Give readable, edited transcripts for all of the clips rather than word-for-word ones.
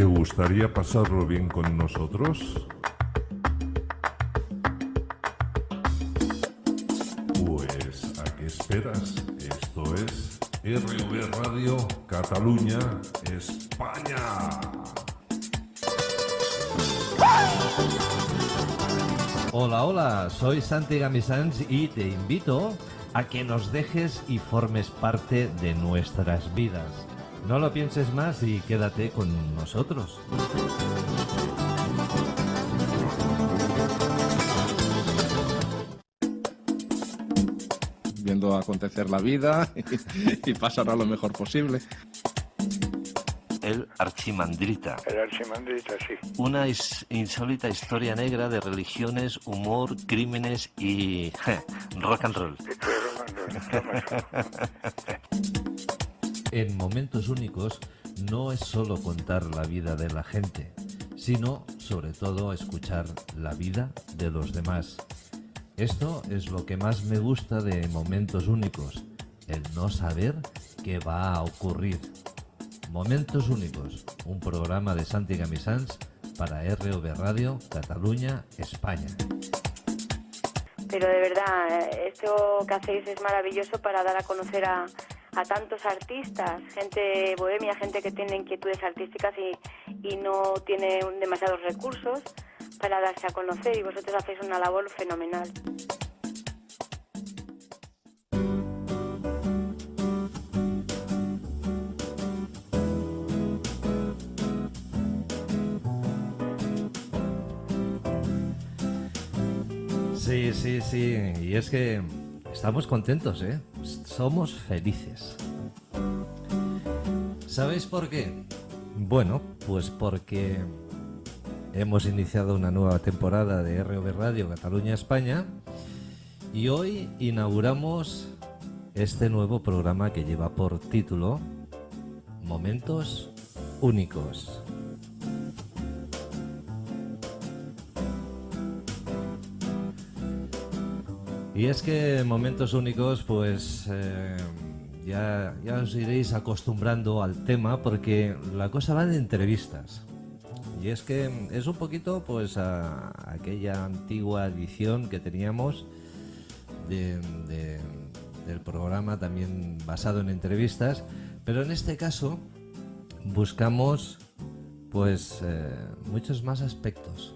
¿Te gustaría pasarlo bien con nosotros? Pues, ¿a qué esperas? Esto es RV Radio Cataluña, España. Hola, hola, soy Santi Gamisans y te invito a que nos dejes y formes parte de nuestras vidas. No lo pienses más y quédate con nosotros. Viendo acontecer la vida y pasará lo mejor posible. El Archimandrita. El Archimandrita, sí. Una insólita historia negra de religiones, humor, crímenes y rock and roll. En Momentos Únicos no es solo contar la vida de la gente, sino sobre todo escuchar la vida de los demás. Esto es lo que más me gusta de Momentos Únicos, el no saber qué va a ocurrir. Momentos Únicos, un programa de Santi Gamisans para RV Radio Cataluña, España. Pero de verdad, esto que hacéis es maravilloso para dar a conocer a tantos artistas, gente bohemia, gente que tiene inquietudes artísticas y no tiene demasiados recursos para darse a conocer, y vosotros hacéis una labor fenomenal. Sí, y es que estamos contentos, ¿eh? Somos felices. ¿Sabéis por qué? Bueno, pues porque hemos iniciado una nueva temporada de RV Radio Cataluña, España, y hoy inauguramos este nuevo programa que lleva por título Momentos Únicos. Y es que Momentos Únicos, pues ya os iréis acostumbrando al tema, porque la cosa va de entrevistas. Y es que es un poquito pues a aquella antigua edición que teníamos del programa, también basado en entrevistas, pero en este caso buscamos pues muchos más aspectos.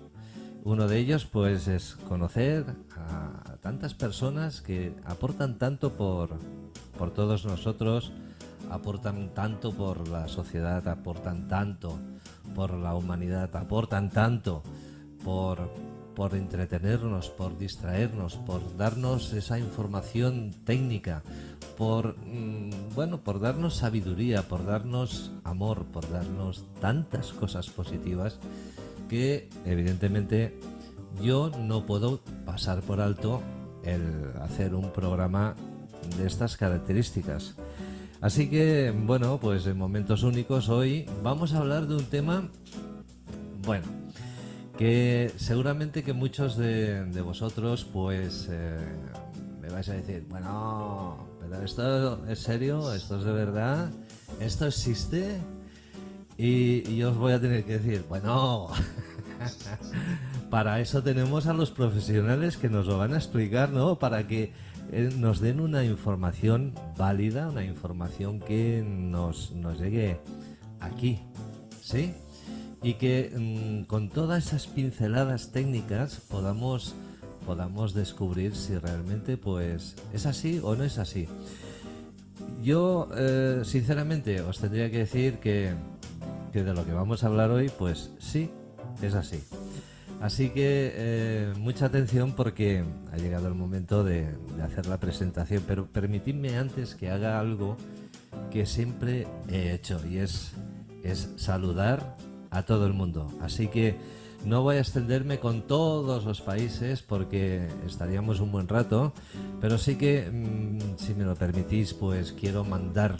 Uno de ellos pues es conocer a tantas personas que aportan tanto por todos nosotros, aportan tanto por la sociedad, aportan tanto por la humanidad, aportan tanto por entretenernos, por distraernos, por darnos esa información técnica, por darnos sabiduría, por darnos amor, por darnos tantas cosas positivas que evidentemente yo no puedo pasar por alto el hacer un programa de estas características. Así que, bueno, pues en Momentos Únicos hoy vamos a hablar de un tema, bueno, que seguramente que muchos de vosotros pues me vais a decir, bueno, pero esto es serio, esto es de verdad, esto existe. Y yo os voy a tener que decir, bueno, para eso tenemos a los profesionales que nos lo van a explicar, ¿no? Para que nos den una información válida, una información que nos llegue aquí, ¿sí? Y que con todas esas pinceladas técnicas podamos descubrir si realmente pues es así o no es así. Yo, sinceramente, os tendría que decir que de lo que vamos a hablar hoy, pues sí, es así. Así que mucha atención, porque ha llegado el momento de hacer la presentación, pero permitidme antes que haga algo que siempre he hecho, y es saludar a todo el mundo. Así que no voy a extenderme con todos los países porque estaríamos un buen rato, pero sí que, si me lo permitís, pues quiero mandar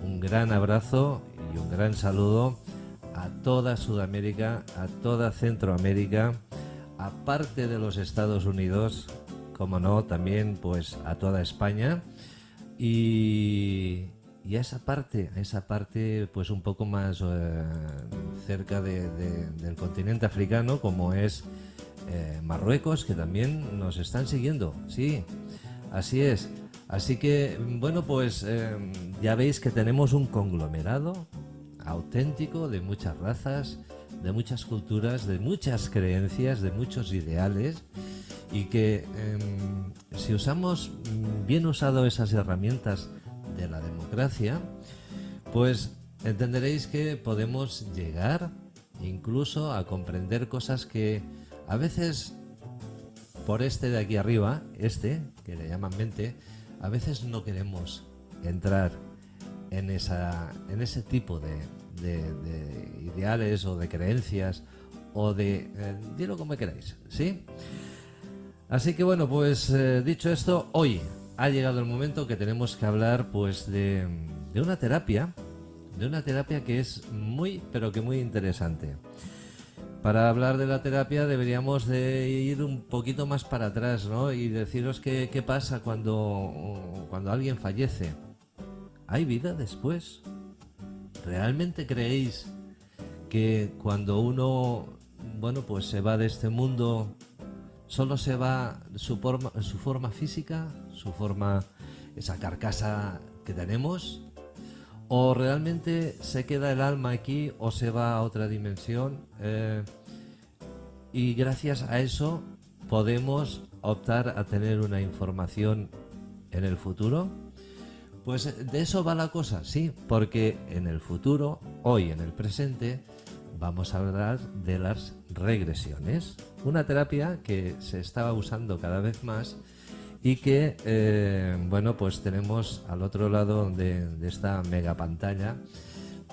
un gran abrazo y un gran saludo a toda Sudamérica, a toda Centroamérica, aparte de los Estados Unidos, como no, también pues a toda España, y y a esa parte pues un poco más cerca del continente africano, como es Marruecos, que también nos están siguiendo. Sí, así es. Así que, bueno, pues ya veis que tenemos un conglomerado auténtico de muchas razas, de muchas culturas, de muchas creencias, de muchos ideales, y que si usamos bien usado esas herramientas de la democracia, pues entenderéis que podemos llegar incluso a comprender cosas que a veces por este de aquí arriba, que le llaman mente, a veces no queremos entrar en ese tipo de ideales o de creencias o dilo como queráis, ¿sí? Así que bueno, pues dicho esto, hoy ha llegado el momento que tenemos que hablar pues de una terapia, que es muy, pero que muy interesante. Para hablar de la terapia deberíamos de ir un poquito más para atrás, ¿no? Y deciros qué pasa cuando alguien fallece. ¿Hay vida después? ¿Realmente creéis que cuando uno, bueno, pues se va de este mundo, solo se va su forma física, esa carcasa que tenemos? ¿O realmente se queda el alma aquí o se va a otra dimensión? Y gracias a eso podemos optar a tener una información en el futuro. Pues de eso va la cosa, sí, porque en el futuro, hoy en el presente, vamos a hablar de las regresiones. Una terapia que se estaba usando cada vez más y que, bueno, pues tenemos al otro lado de esta mega pantalla,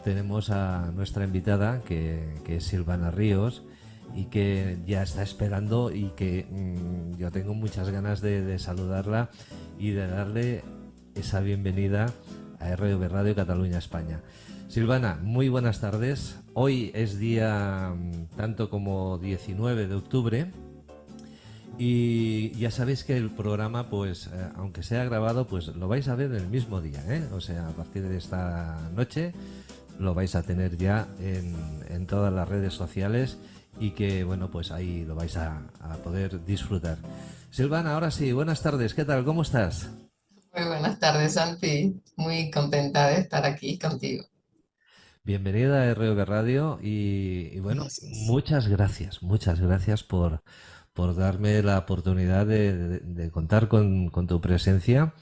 tenemos a nuestra invitada, que es Silvana Ríos, y que ya está esperando y que yo tengo muchas ganas de saludarla y de darle esa bienvenida a RV Radio Cataluña España. Silvana, muy buenas tardes. Hoy es día tanto como 19 de octubre. Y ya sabéis que el programa, pues, aunque sea grabado, pues lo vais a ver el mismo día, ¿eh? O sea, a partir de esta noche lo vais a tener ya en todas las redes sociales y que, bueno, pues ahí lo vais a poder disfrutar. Silvana, ahora sí, buenas tardes, ¿qué tal? ¿Cómo estás? Muy buenas tardes, Santi. Muy contenta de estar aquí contigo. Bienvenida a RV Radio y bueno, Gracias. muchas gracias por darme la oportunidad de contar con tu presencia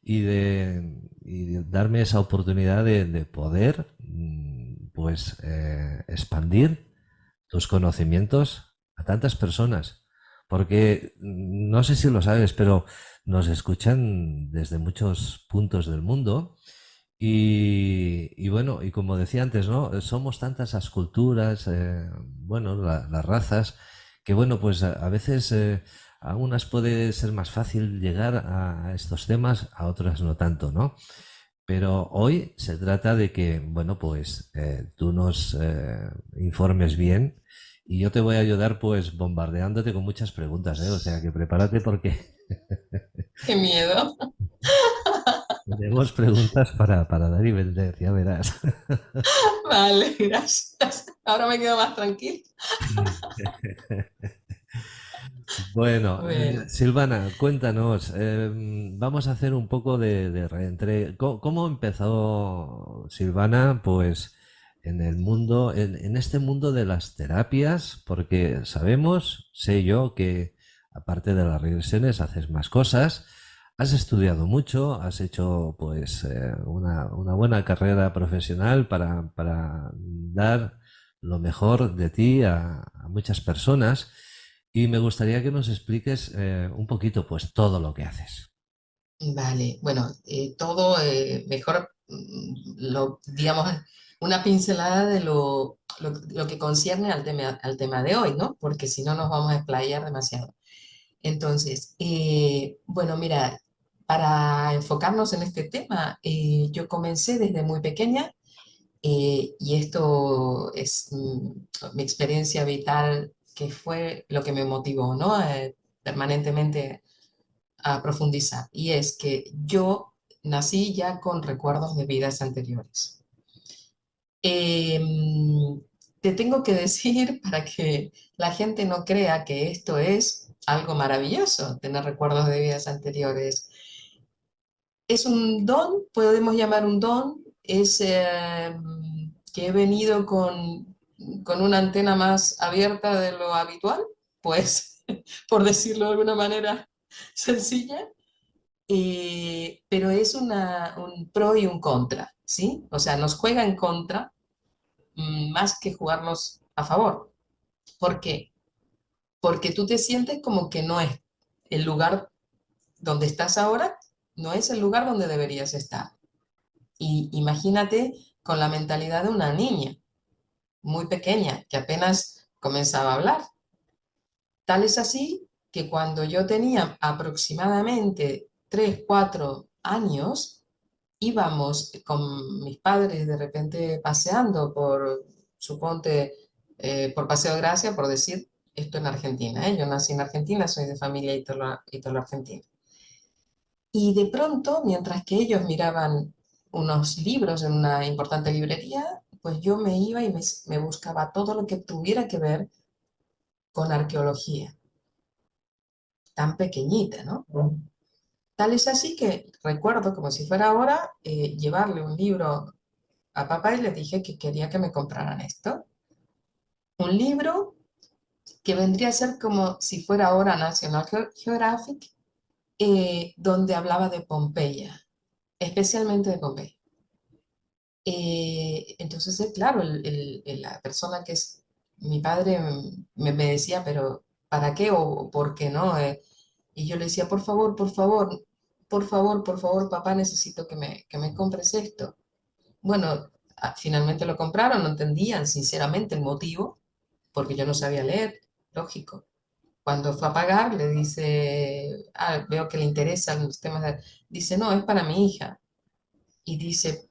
y de darme esa oportunidad de poder pues expandir tus conocimientos a tantas personas. Porque no sé si lo sabes, pero nos escuchan desde muchos puntos del mundo. Y bueno, y como decía antes, ¿no? Somos tantas las culturas, bueno, las razas, que bueno, pues a veces a unas puede ser más fácil llegar a estos temas, a otras no tanto, ¿no? Pero hoy se trata de que, bueno, pues tú nos informes bien y yo te voy a ayudar pues bombardeándote con muchas preguntas, ¿eh? O sea que prepárate porque Qué miedo. tenemos preguntas para dar y vender, ya verás. Vale, gracias. Ahora me quedo más tranquila. Bueno, Bueno, Silvana, cuéntanos, vamos a hacer un poco de reentré. ¿Cómo empezó Silvana? Pues en el mundo, en este mundo de las terapias, porque sabemos, sé yo, que aparte de las regresiones haces más cosas, has estudiado mucho, has hecho pues una buena carrera profesional para dar lo mejor de ti a muchas personas. Y me gustaría que nos expliques un poquito, pues, todo lo que haces. vale. Bueno, todo mejor, digamos, una pincelada de lo que concierne al tema de hoy, ¿no? Porque si no nos vamos a explayar demasiado. Entonces, bueno, mira, para enfocarnos en este tema, yo comencé desde muy pequeña. Y esto es mi experiencia vital, que fue lo que me motivó, ¿no? Permanentemente a profundizar. Y es que yo nací ya con recuerdos de vidas anteriores. Em, Te tengo que decir para que la gente no crea que esto es algo maravilloso, tener recuerdos de vidas anteriores. Es un don, podemos llamar un don, es que he venido con una antena más abierta de lo habitual, pues, por decirlo de alguna manera sencilla, pero es un pro y un contra, ¿sí? O sea, nos juega en contra más que jugarnos a favor. ¿Por qué? Porque tú te sientes como que no es el lugar donde estás ahora, no es el lugar donde deberías estar. Y imagínate con la mentalidad de una niña muy pequeña que apenas comenzaba a hablar. Tal es así que cuando yo tenía aproximadamente 3 4 años, íbamos con mis padres de repente paseando por, suponte, por Paseo de Gracia, por decir esto en Argentina, ¿eh? Yo nací en Argentina, soy de familia ítalo-argentina. Y de pronto, mientras que ellos miraban unos libros en una importante librería, pues yo me iba y me buscaba todo lo que tuviera que ver con arqueología, tan pequeñita, ¿no? Tal es así que recuerdo, como si fuera ahora, llevarle un libro a papá y le dije que quería que me compraran esto. Un libro que vendría a ser como si fuera ahora National Geographic, donde hablaba de Pompeya, especialmente de Pompeya. Entonces, claro, la persona que es mi padre me decía, pero ¿para qué o por qué no? Y yo le decía, por favor, por favor, por favor, por favor, papá, necesito que me compres esto. Bueno, finalmente lo compraron, no entendían sinceramente el motivo, porque yo no sabía leer, lógico. Cuando fue a pagar, le dice, veo que le interesan los temas Dice, no, es para mi hija. Y dice,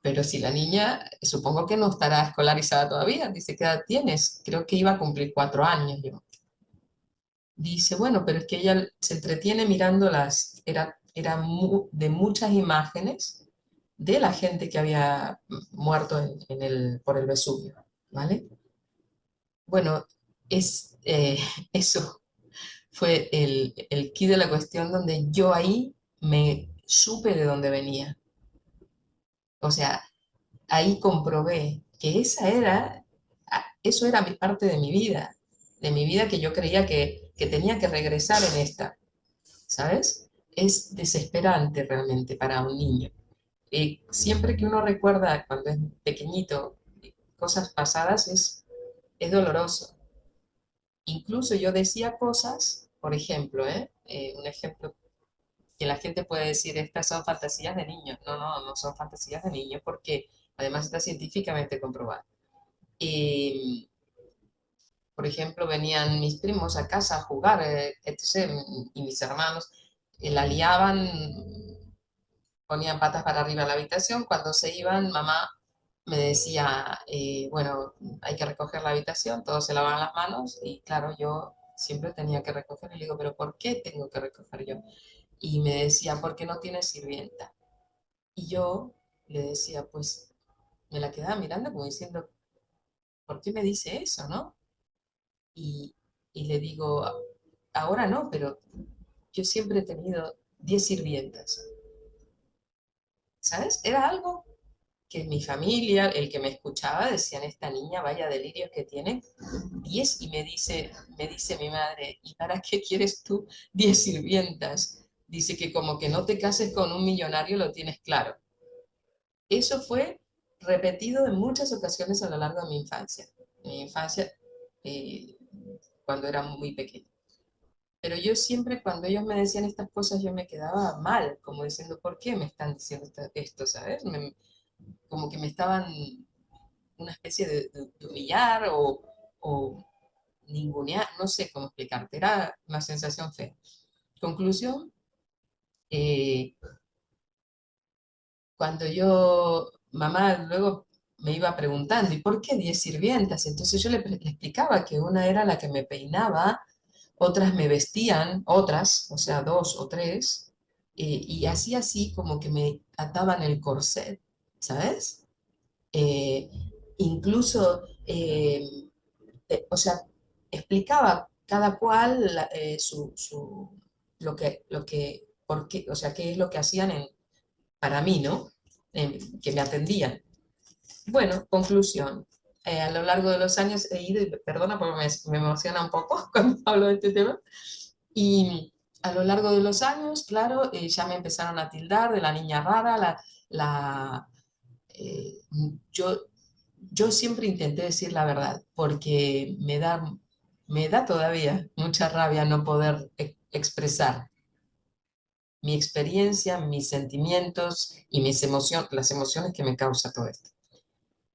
pero si la niña, supongo que no estará escolarizada todavía. Dice, ¿qué edad tienes? Creo que iba a cumplir 4 años yo. Dice, bueno, pero es que ella se entretiene mirando de muchas imágenes de la gente que había muerto por el Vesubio, ¿vale? Bueno, eso fue el quid de la cuestión donde yo ahí me supe de dónde venía. O sea, ahí comprobé que eso era mi parte de mi vida que yo creía que tenía que regresar en esta, ¿sabes? Es desesperante realmente para un niño. Siempre que uno recuerda cuando es pequeñito cosas pasadas es doloroso. Incluso yo decía cosas, por ejemplo, un ejemplo que la gente puede decir, estas son fantasías de niños. No, no, no son fantasías de niños porque además está científicamente comprobado. Y, por ejemplo, venían mis primos a casa a jugar, etc., y mis hermanos la liaban, ponían patas para arriba en la habitación. Cuando se iban, mamá me decía, bueno, hay que recoger la habitación, todos se lavaban las manos y claro, yo siempre tenía que recoger y le digo, pero ¿por qué tengo que recoger yo? Y me decía, ¿por qué no tienes sirvienta? Y yo le decía, pues me la quedaba mirando como diciendo, ¿por qué me dice eso, no? Y, y le digo, ahora no, pero yo siempre he tenido 10 sirvientas, ¿sabes? Era algo que mi familia, el que me escuchaba, decían, esta niña, vaya delirios que tiene, 10 y me dice mi madre, ¿y para qué quieres tú 10 sirvientas? Dice que como que no te cases con un millonario lo tienes claro. Eso fue repetido en muchas ocasiones a lo largo de mi infancia. Mi infancia, eh, cuando era muy pequeña. Pero yo siempre, cuando ellos me decían estas cosas, yo me quedaba mal, como diciendo, ¿por qué me están diciendo esto, ¿sabes? Como que me estaban una especie de humillar o ningunear, no sé cómo explicarte, era una sensación fea. Conclusión, eh, cuando mamá luego me iba preguntando, ¿y por qué 10 sirvientas? Entonces yo le explicaba que una era la que me peinaba, otras me vestían, otras, o sea, 2 o 3, y así, así, como que me ataban el corset, ¿sabes? Eh, incluso, o sea, explicaba cada cual por qué, o sea, qué es lo que hacían para mí, ¿no? Que me atendían. Bueno, conclusión. A lo largo de los años he ido, y perdona porque me emociona un poco cuando hablo de este tema, y a lo largo de los años, claro, ya me empezaron a tildar de la niña rara, la, eh, yo, yo siempre intenté decir la verdad, porque me da todavía mucha rabia no poder expresar mi experiencia, mis sentimientos y las emociones que me causa todo esto.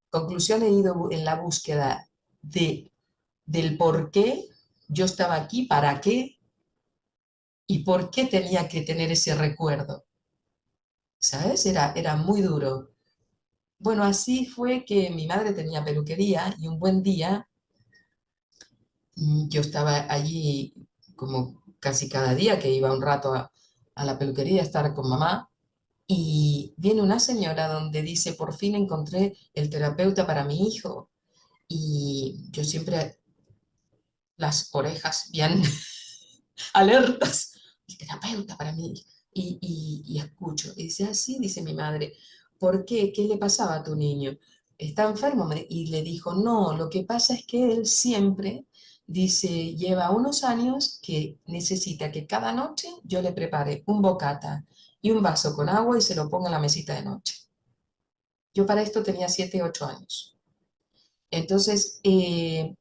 Conclusión, he ido en la búsqueda del por qué yo estaba aquí, para qué y por qué tenía que tener ese recuerdo. ¿Sabes? Era muy duro. Bueno, así fue que mi madre tenía peluquería y un buen día yo estaba allí como casi cada día que iba un rato a la peluquería a estar con mamá y viene una señora donde dice, por fin encontré el terapeuta para mi hijo. Y yo siempre las orejas bien alertas, el terapeuta para mí. Y escucho, y dice, así, dice mi madre, ¿por qué? ¿Qué le pasaba a tu niño? ¿Está enfermo? Y le dijo, no, lo que pasa es que él siempre, dice, lleva unos años que necesita que cada noche yo le prepare un bocata y un vaso con agua y se lo ponga en la mesita de noche. Yo para esto tenía 7, 8 años. Entonces, y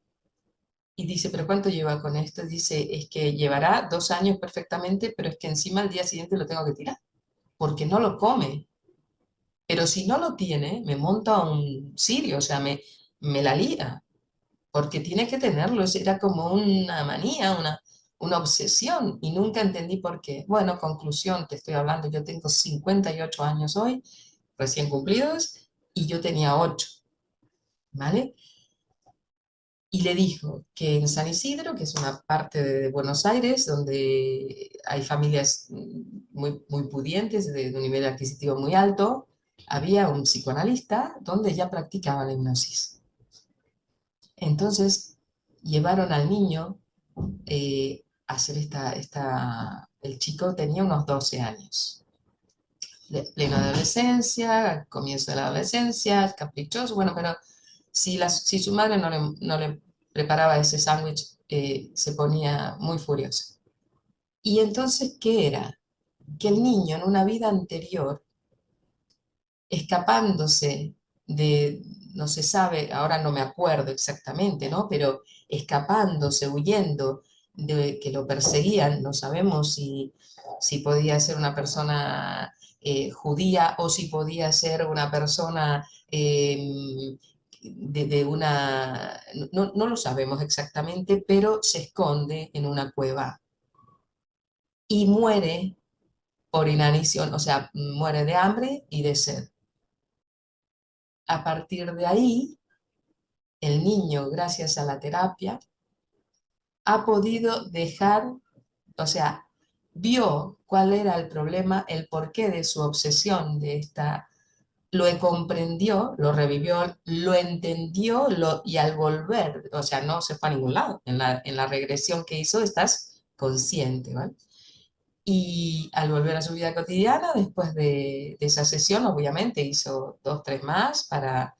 dice, ¿pero cuánto lleva con esto? Dice, es que llevará 2 años perfectamente, pero es que encima al día siguiente lo tengo que tirar, porque no lo come. Pero si no lo tiene, me monta un cirio, o sea, me la lía, porque tiene que tenerlo. Era como una manía, una obsesión, y nunca entendí por qué. Bueno, conclusión, te estoy hablando, yo tengo 58 años hoy, recién cumplidos, y yo tenía 8, ¿vale? Y le dijo que en San Isidro, que es una parte de Buenos Aires donde hay familias muy, muy pudientes, de un nivel adquisitivo muy alto, había un psicoanalista donde ya practicaba la hipnosis. Entonces llevaron al niño a hacer el chico tenía unos 12 años, plena adolescencia, comienzo de la adolescencia, caprichoso, bueno, pero si su madre no le preparaba ese sándwich, se ponía muy furiosa. Y entonces, ¿qué era? Que el niño en una vida anterior, escapándose de, no se sabe, ahora no me acuerdo exactamente, ¿no? Pero escapándose, huyendo de que lo perseguían, no sabemos si podía ser una persona judía o si podía ser una persona de una, no lo sabemos exactamente, pero se esconde en una cueva y muere por inanición, o sea, muere de hambre y de sed. A partir de ahí, el niño, gracias a la terapia, ha podido dejar, o sea, vio cuál era el problema, el porqué de su obsesión de esta, lo comprendió, lo revivió, lo entendió y al volver, o sea, no se fue a ningún lado, en la regresión que hizo estás consciente, ¿vale? Y al volver a su vida cotidiana, después de esa sesión, obviamente hizo 2, 3 más para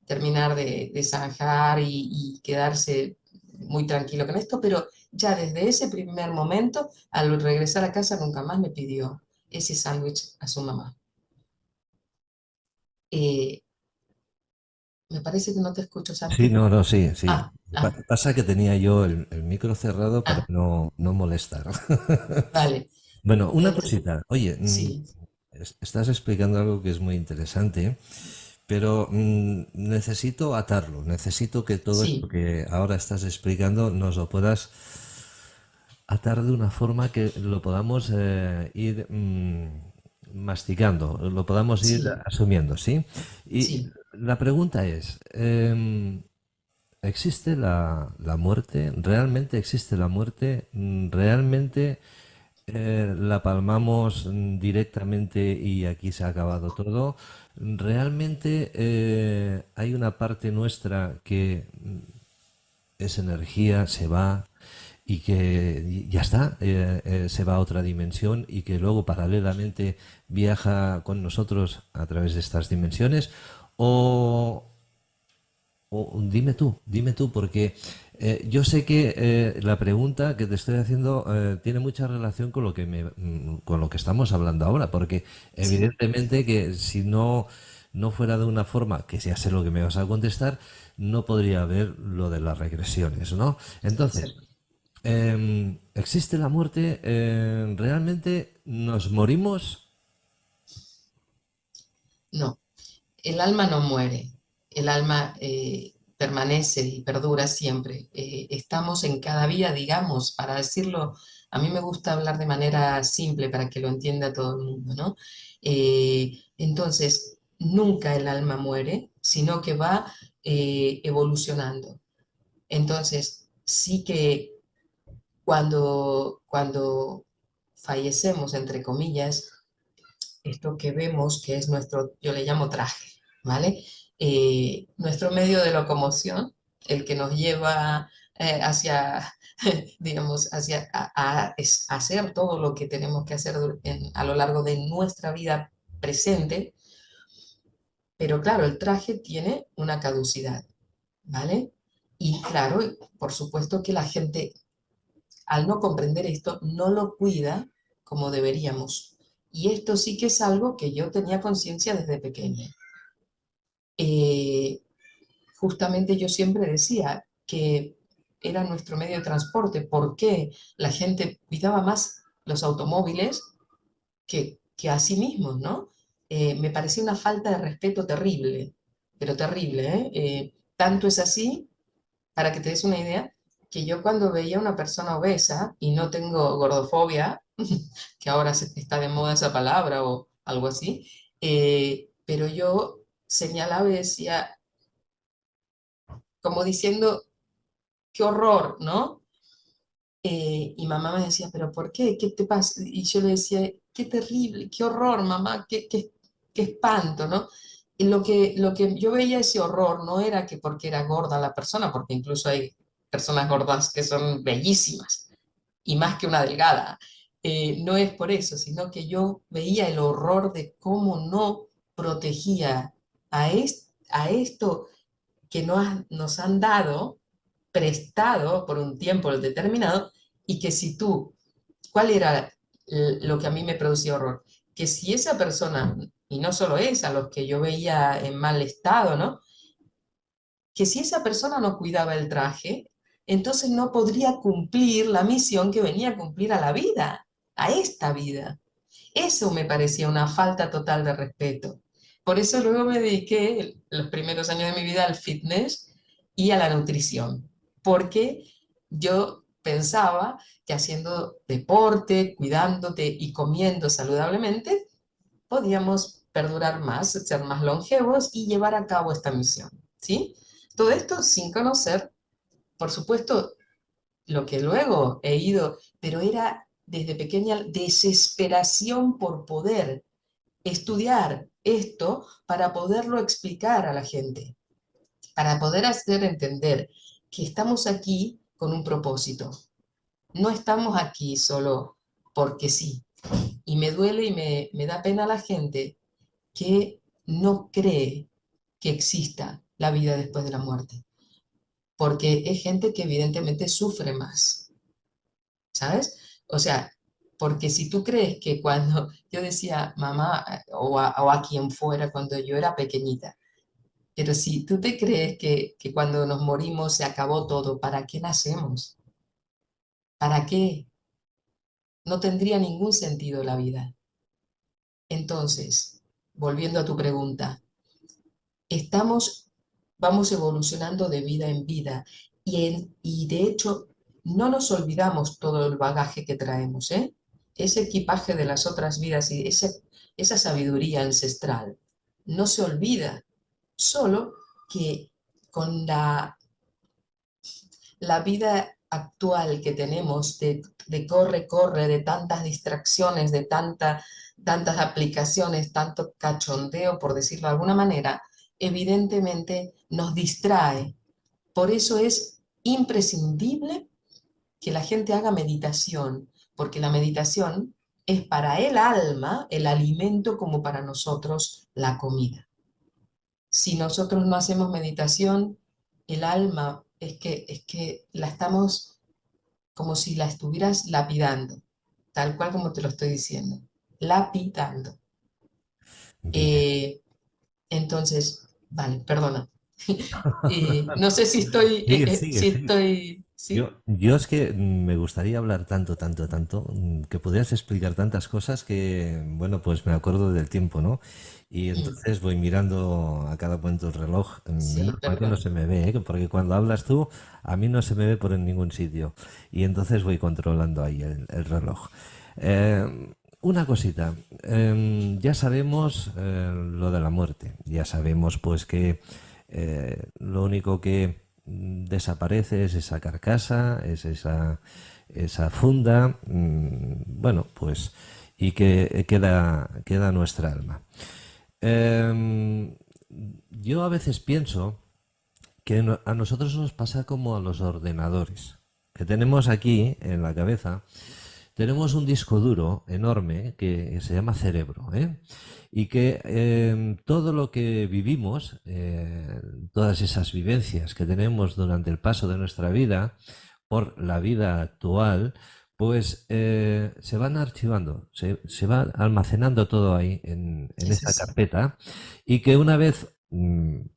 terminar de zanjar y quedarse muy tranquilo con esto, pero ya desde ese primer momento, al regresar a casa, nunca más me pidió ese sándwich a su mamá. Eh, me parece que no te escucho, Sí, Santi. no, no, sí, sí. Ah, ah, Pasa que tenía yo el micro cerrado para ah, no molestar. vale. Bueno, una Entonces, cosita. Oye, sí, estás explicando algo que es muy interesante, pero necesito atarlo. Necesito que todo esto sí, que ahora estás explicando nos lo puedas atar de una forma que lo podamos ir masticando, lo podamos ir sí, asumiendo, ¿sí? Y sí, la pregunta es, ¿existe la muerte? ¿Realmente existe la muerte? ¿Realmente la palmamos directamente y aquí se ha acabado todo. Realmente hay una parte nuestra que es energía, se va y que ya está, se va a otra dimensión y que luego paralelamente viaja con nosotros a través de estas dimensiones. O, o dime tú, porque yo sé que la pregunta que te estoy haciendo tiene mucha relación con lo que con lo que estamos hablando ahora, porque Sí, evidentemente que si no fuera de una forma, que ya sé lo que me vas a contestar, no podría haber lo de las regresiones, ¿no? Entonces, exacto. ¿existe la muerte? ¿Realmente nos morimos? No, el alma no muere, el alma permanece y perdura siempre. Estamos en cada vida, digamos, para decirlo, a mí me gusta hablar de manera simple para que lo entienda todo el mundo, ¿no? Entonces, nunca el alma muere, sino que va evolucionando. Entonces, sí que cuando fallecemos, entre comillas, esto que vemos que es nuestro, yo le llamo traje, ¿vale? Nuestro medio de locomoción, el que nos lleva hacia, digamos, hacia hacer todo lo que tenemos que hacer a lo largo de nuestra vida presente, pero claro, el traje tiene una caducidad, ¿vale? Y claro, por supuesto que la gente, al no comprender esto, no lo cuida como deberíamos. Y esto sí que es algo que yo tenía conciencia desde pequeña. Eh, Justamente yo siempre decía que era nuestro medio de transporte, porque la gente cuidaba más los automóviles que a sí mismos, ¿no? Me parecía una falta de respeto terrible, pero terrible, ¿eh? Tanto es así, para que te des una idea, que yo cuando veía a una persona obesa, y no tengo gordofobia, que ahora está de moda esa palabra o algo así, pero yo señalaba y decía, como diciendo, qué horror, ¿no? Y mamá me decía, pero ¿por qué? ¿Qué te pasa? Y yo le decía, qué terrible, qué horror, mamá, qué espanto, ¿no? Y lo que yo veía ese horror no era que porque era gorda la persona, porque incluso hay personas gordas que son bellísimas, y más que una delgada. No es por eso, sino que yo veía el horror de cómo no protegía a esto que nos han dado, prestado por un tiempo determinado, y que si tú, ¿cuál era lo que a mí me producía horror? Que si esa persona, y no solo esa, los que yo veía en mal estado, ¿no? Que si esa persona no cuidaba el traje, entonces no podría cumplir la misión que venía a cumplir a la vida, a esta vida. Eso me parecía una falta total de respeto. Por eso luego me dediqué los primeros años de mi vida al fitness y a la nutrición, porque yo pensaba que haciendo deporte, cuidándote y comiendo saludablemente, podíamos perdurar más, ser más longevos y llevar a cabo esta misión, ¿sí? Todo esto sin conocer, por supuesto, lo que luego he ido, pero era desde pequeña desesperación por poder estudiar esto para poderlo explicar a la gente, para poder hacer entender que estamos aquí con un propósito. No estamos aquí solo porque sí. Y me duele y me da pena a la gente que no cree que exista la vida después de la muerte, porque es gente que evidentemente sufre más, ¿sabes? O sea, porque si tú crees que cuando yo decía mamá o a quien fuera cuando yo era pequeñita, pero si tú te crees que cuando nos morimos se acabó todo, ¿para qué nacemos? ¿Para qué? No tendría ningún sentido la vida. Entonces, volviendo a tu pregunta, estamos, vamos evolucionando de vida en vida y de hecho no nos olvidamos todo el bagaje que traemos, ¿eh? Ese equipaje de las otras vidas y esa sabiduría ancestral no se olvida, solo que con la vida actual que tenemos de corre, corre, de tantas distracciones, de tantas aplicaciones, tanto cachondeo, por decirlo de alguna manera, evidentemente nos distrae. Por eso es imprescindible que la gente haga meditación, porque la meditación es para el alma el alimento como para nosotros la comida. Si nosotros no hacemos meditación, el alma es que la estamos como si la estuvieras lapidando, tal cual como te lo estoy diciendo, lapidando. Bien. Eh, entonces, vale, perdona. No sé si estoy, Sigue, sigue, si sigue. estoy, ¿sí? Yo es que me gustaría hablar tanto, tanto, tanto, que pudieras explicar tantas cosas que, bueno, pues me acuerdo del tiempo, ¿no? Y Mm, entonces voy mirando a cada momento el reloj. sí, Menos mal que no perdón. se me ve, ¿eh? Porque cuando hablas tú, a mí no se me ve por en ningún sitio. Y entonces voy controlando ahí el reloj. Una cosita, ya sabemos lo de la muerte, ya sabemos pues que lo único que desaparece es esa carcasa, es esa funda, bueno, pues, y que queda nuestra alma. Em, yo a veces pienso que a nosotros nos pasa como a los ordenadores, que tenemos aquí en la cabeza, tenemos un disco duro enorme que se llama cerebro, ¿eh? Y que todo lo que vivimos, todas esas vivencias que tenemos durante el paso de nuestra vida, por la vida actual, pues se van archivando, se va almacenando todo ahí en Es esa así. carpeta y que una vez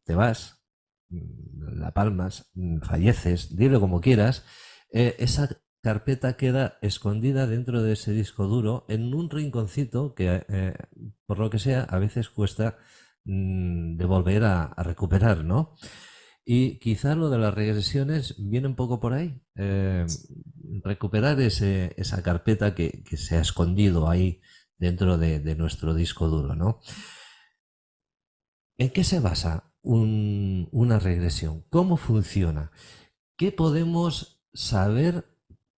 te vas, la palmas, falleces, dilo como quieras, esa carpeta queda escondida dentro de ese disco duro en un rinconcito que, por lo que sea, a veces cuesta de volver a recuperar, ¿no? Y quizá lo de las regresiones viene un poco por ahí. Recuperar esa carpeta que se ha escondido ahí dentro de nuestro disco duro, ¿no? ¿En qué se basa una regresión? ¿Cómo funciona? ¿Qué podemos saber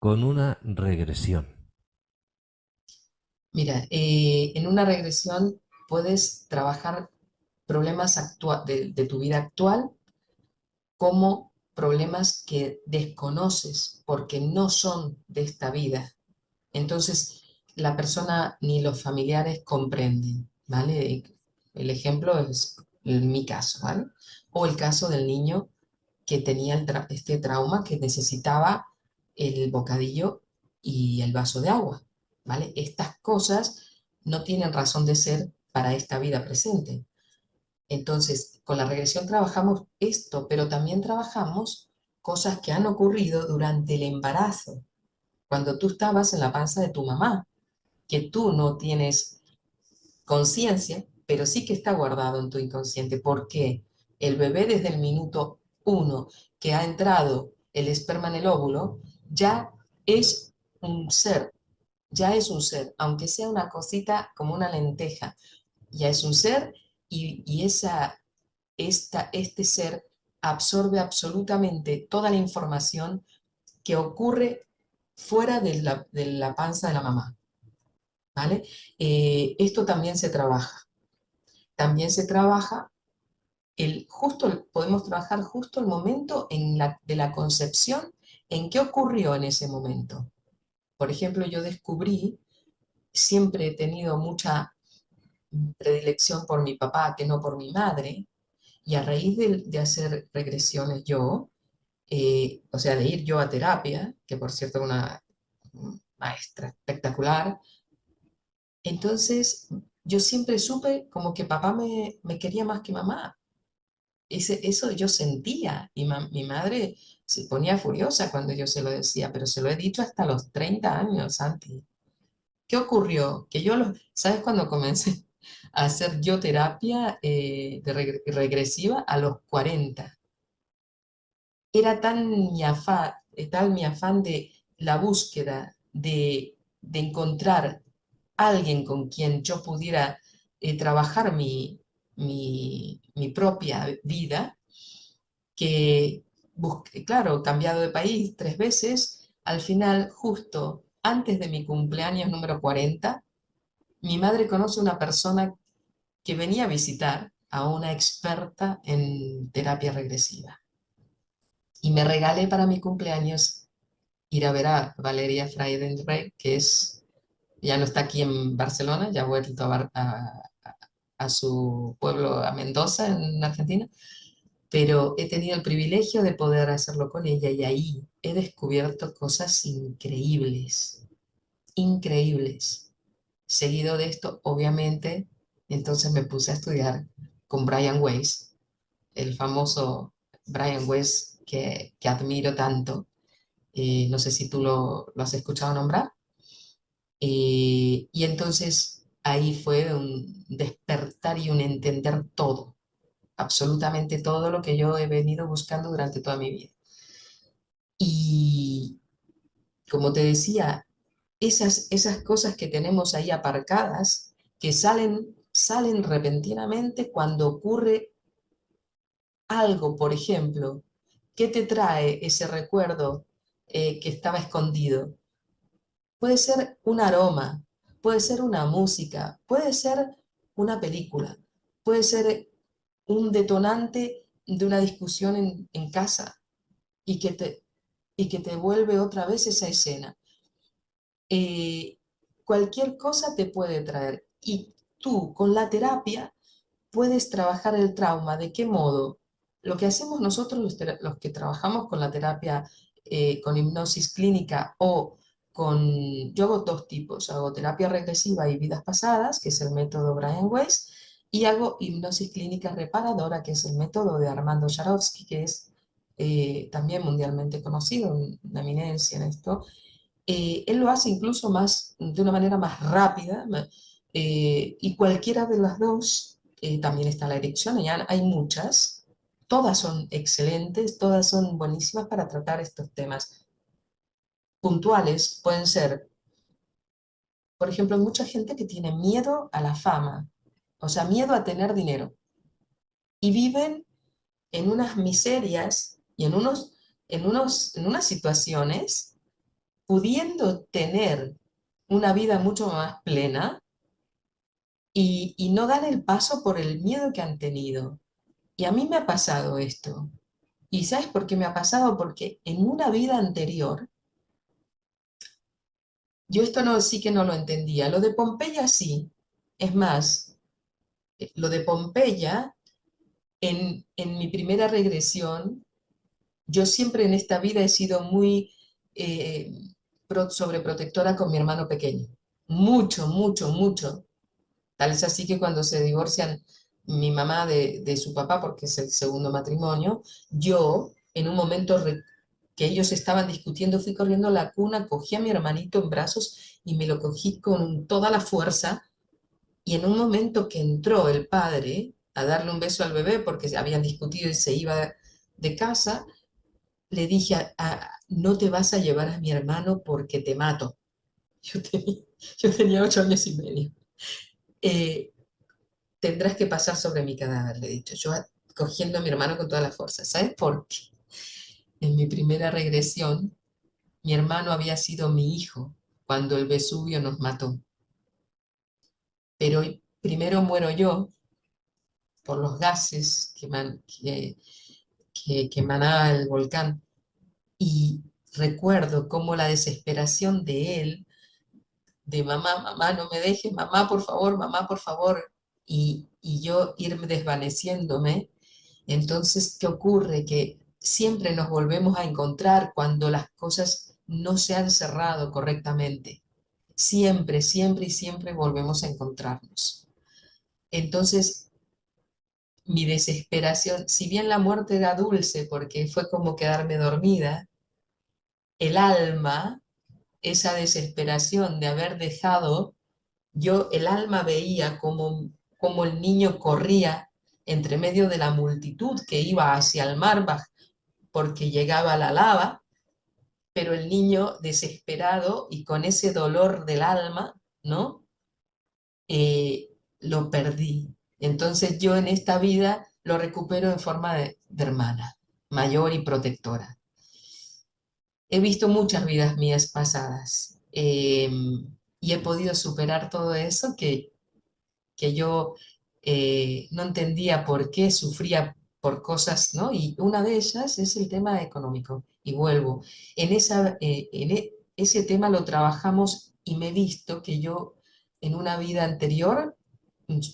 con una regresión? Mira, en una regresión puedes trabajar problemas de tu vida actual como problemas que desconoces porque no son de esta vida. Entonces, la persona ni los familiares comprenden, ¿vale? El ejemplo es mi caso, ¿vale? O el caso del niño que tenía este trauma que necesitaba el bocadillo y el vaso de agua, ¿vale? Estas cosas no tienen razón de ser para esta vida presente. Entonces, con la regresión trabajamos esto, pero también trabajamos cosas que han ocurrido durante el embarazo, cuando tú estabas en la panza de tu mamá, que tú no tienes conciencia, pero sí que está guardado en tu inconsciente, porque el bebé desde el minuto uno que ha entrado el esperma en el óvulo, ya es un ser, ya es un ser, aunque sea una cosita como una lenteja, ya es un ser y este ser absorbe absolutamente toda la información que ocurre fuera de la panza de la mamá, ¿vale? Esto también se trabaja. También se trabaja podemos trabajar justo el momento de la concepción, en qué ocurrió en ese momento. Por ejemplo, yo descubrí, siempre he tenido mucha predilección por mi papá que no por mi madre, y a raíz de hacer regresiones yo, o sea, de ir yo a terapia, que por cierto es una maestra espectacular, entonces yo siempre supe como que papá me quería más que mamá. Eso yo sentía y mi madre se ponía furiosa cuando yo se lo decía, pero se lo he dicho hasta los 30 años, Santi. ¿Qué ocurrió? Que ¿sabes cuando comencé a hacer yo terapia regresiva? A los 40. Era tal mi afán de la búsqueda de encontrar alguien con quien yo pudiera trabajar mi propia vida, que claro, cambiado de país 3 veces, al final, justo antes de mi cumpleaños número 40, mi madre conoce a una persona que venía a visitar a una experta en terapia regresiva. Y me regalé para mi cumpleaños ir a ver a Valeria Freydenreich, que ya no está aquí en Barcelona, ya ha vuelto a su pueblo, a Mendoza, en Argentina, pero he tenido el privilegio de poder hacerlo con ella y ahí he descubierto cosas increíbles, increíbles. Seguido de esto, obviamente, entonces me puse a estudiar con Brian Weiss, el famoso Brian Weiss que admiro tanto. No sé si tú lo has escuchado nombrar. Y entonces ahí fue un despertar y un entender todo, absolutamente todo lo que yo he venido buscando durante toda mi vida. Y como te decía, esas cosas que tenemos ahí aparcadas, que salen repentinamente cuando ocurre algo, por ejemplo, ¿qué te trae ese recuerdo que estaba escondido? Puede ser un aroma, puede ser una música, puede ser una película, puede ser un detonante de una discusión en casa y que te vuelve otra vez esa escena. Eh, Cualquier cosa te puede traer y tú con la terapia puedes trabajar el trauma. ¿De qué modo? Lo que hacemos nosotros los que trabajamos con la terapia, con hipnosis clínica yo hago dos tipos, hago terapia regresiva y vidas pasadas, que es el método Brian Weiss, y hago hipnosis clínica reparadora, que es el método de Armando Yarovsky, que es también mundialmente conocido, una eminencia en esto. Él lo hace incluso de una manera más rápida, y cualquiera de las dos, también está la erección, ya hay muchas, todas son excelentes, todas son buenísimas para tratar estos temas. Puntuales pueden ser, por ejemplo, hay mucha gente que tiene miedo a la fama, o sea, miedo a tener dinero, y viven en unas miserias y en unas situaciones pudiendo tener una vida mucho más plena y no dan el paso por el miedo que han tenido. Y a mí me ha pasado esto. ¿Y sabes por qué me ha pasado? Porque en una vida anterior, yo esto no, sí que no lo entendía. Lo de Pompeya sí. Es más, lo de Pompeya, en mi primera regresión, yo siempre en esta vida he sido muy eh, sobreprotectora con mi hermano pequeño. Mucho, mucho, mucho. Tal es así que cuando se divorcian mi mamá de su papá, porque es el segundo matrimonio, yo, en un momento que ellos estaban discutiendo, fui corriendo a la cuna, cogí a mi hermanito en brazos y me lo cogí con toda la fuerza. Y en un momento que entró el padre a darle un beso al bebé, porque habían discutido y se iba de casa, le dije, no te vas a llevar a mi hermano porque te mato. Yo tenía, yo tenía 8 años y medio. Eh, Tendrás que pasar sobre mi cadáver, le he dicho, yo cogiendo a mi hermano con toda la fuerza. ¿Sabes por qué? En mi primera regresión, mi hermano había sido mi hijo cuando el Vesubio nos mató. Pero primero muero yo por los gases que emanaba el volcán. Y recuerdo cómo la desesperación de él, de mamá, mamá, no me dejes, mamá, por favor, y yo irme desvaneciéndome. Entonces, ¿qué ocurre? Que siempre nos volvemos a encontrar cuando las cosas no se han cerrado correctamente. Siempre, siempre y siempre volvemos a encontrarnos. Entonces, mi desesperación, si bien la muerte era dulce porque fue como quedarme dormida, el alma, esa desesperación de haber dejado, el alma veía como el niño corría entre medio de la multitud que iba hacia el mar porque llegaba la lava, pero el niño desesperado y con ese dolor del alma, ¿no? Lo perdí. Entonces yo en esta vida lo recupero en forma de hermana. mayor y protectora. He visto muchas vidas mías pasadas y he podido superar todo eso que yo no entendía por qué sufría por cosas, ¿no? Y una de ellas es el tema económico. Y vuelvo, ese tema lo trabajamos y me he visto que yo en una vida anterior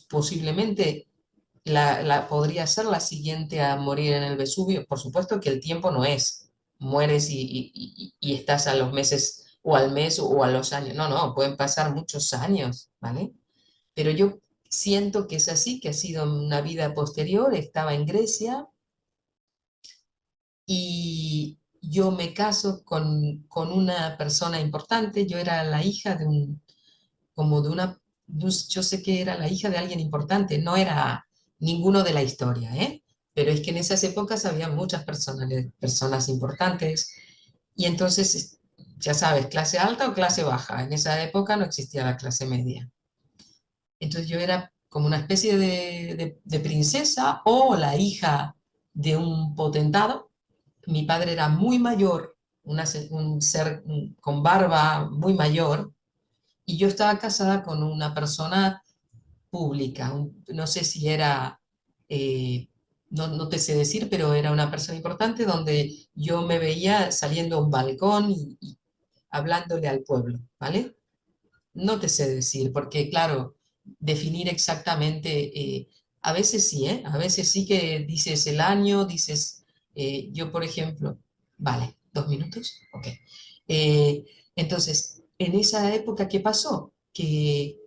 posiblemente podría ser la siguiente a morir en el Vesubio. Por supuesto que el tiempo no es, mueres y estás a los meses o al mes o a los años. No, no, pueden pasar muchos años, ¿vale? Pero yo siento que es así, que ha sido una vida posterior, estaba en Grecia y yo me caso con una persona importante, yo era la hija de un, como de una, yo sé que era la hija de alguien importante, no era ninguno de la historia, ¿eh? Pero es que en esas épocas había muchas personas importantes y entonces, ya sabes, clase alta o clase baja, en esa época no existía la clase media. Entonces yo era como una especie de princesa o la hija de un potentado. Mi padre era muy mayor, un ser con barba muy mayor, y yo estaba casada con una persona pública. No sé si era, no te sé decir, pero era una persona importante donde yo me veía saliendo a un balcón y hablándole al pueblo, ¿vale? No te sé decir, porque claro, definir exactamente, a veces sí, ¿eh? A veces sí que dices el año, dices, yo por ejemplo, vale, 2 minutos, ok. Eh, entonces, en esa época, ¿qué pasó? Que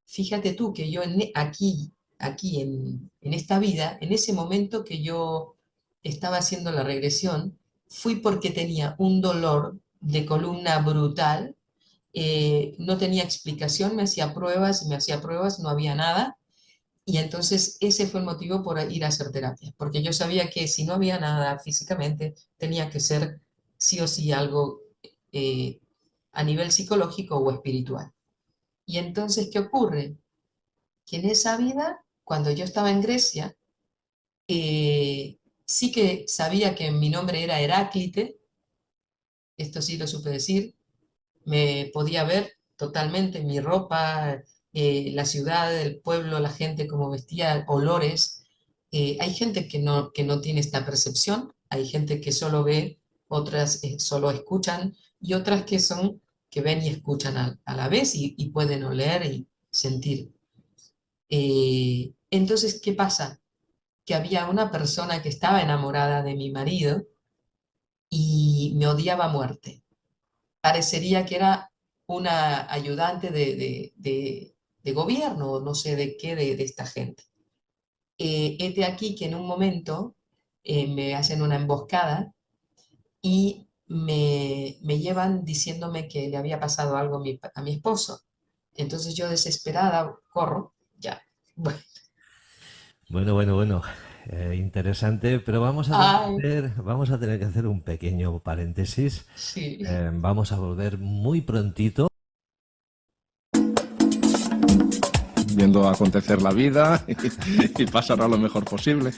fíjate tú que yo aquí en esta vida, en ese momento que yo estaba haciendo la regresión, fui porque tenía un dolor de columna brutal, no tenía explicación, me hacía pruebas, no había nada. Y entonces ese fue el motivo por ir a hacer terapia, porque yo sabía que si no había nada físicamente, tenía que ser sí o sí algo eh, a nivel psicológico o espiritual. Y entonces, ¿qué ocurre? Que en esa vida, cuando yo estaba en Grecia, sí que sabía que mi nombre era Heráclite, esto sí lo supe decir, me podía ver totalmente mi ropa, la ciudad, el pueblo, la gente, cómo vestía, olores. Hay gente que no tiene esta percepción, hay gente que solo ve, otras solo escuchan y otras que son que ven y escuchan a la vez y pueden oler y sentir. Entonces, ¿qué pasa? Que había una persona que estaba enamorada de mi marido y me odiaba a muerte. Parecería que era una ayudante de gobierno, no sé de qué, de esta gente. Es de aquí que en un momento me hacen una emboscada y me llevan diciéndome que le había pasado algo a mi esposo. Entonces yo desesperada corro, ya. Bueno, Bueno. Interesante, pero ay, vamos a tener que hacer un pequeño paréntesis. sí. Vamos a volver muy prontito. Viendo acontecer la vida y pasará lo mejor posible.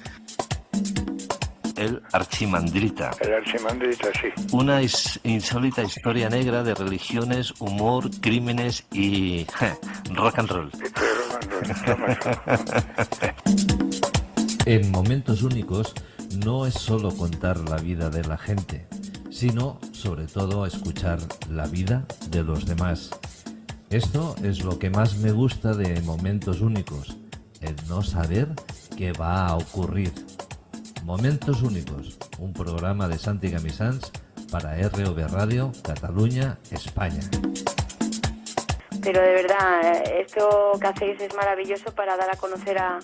El Archimandrita. El Archimandrita, sí. Una insólita historia negra de religiones, humor, crímenes y rock and roll. En Momentos Únicos no es solo contar la vida de la gente, sino sobre todo escuchar la vida de los demás. Esto es lo que más me gusta de Momentos Únicos, el no saber qué va a ocurrir. Momentos Únicos, un programa de Santi Camisans para RV Radio, Cataluña, España. Pero de verdad, esto que hacéis es maravilloso para dar a conocer a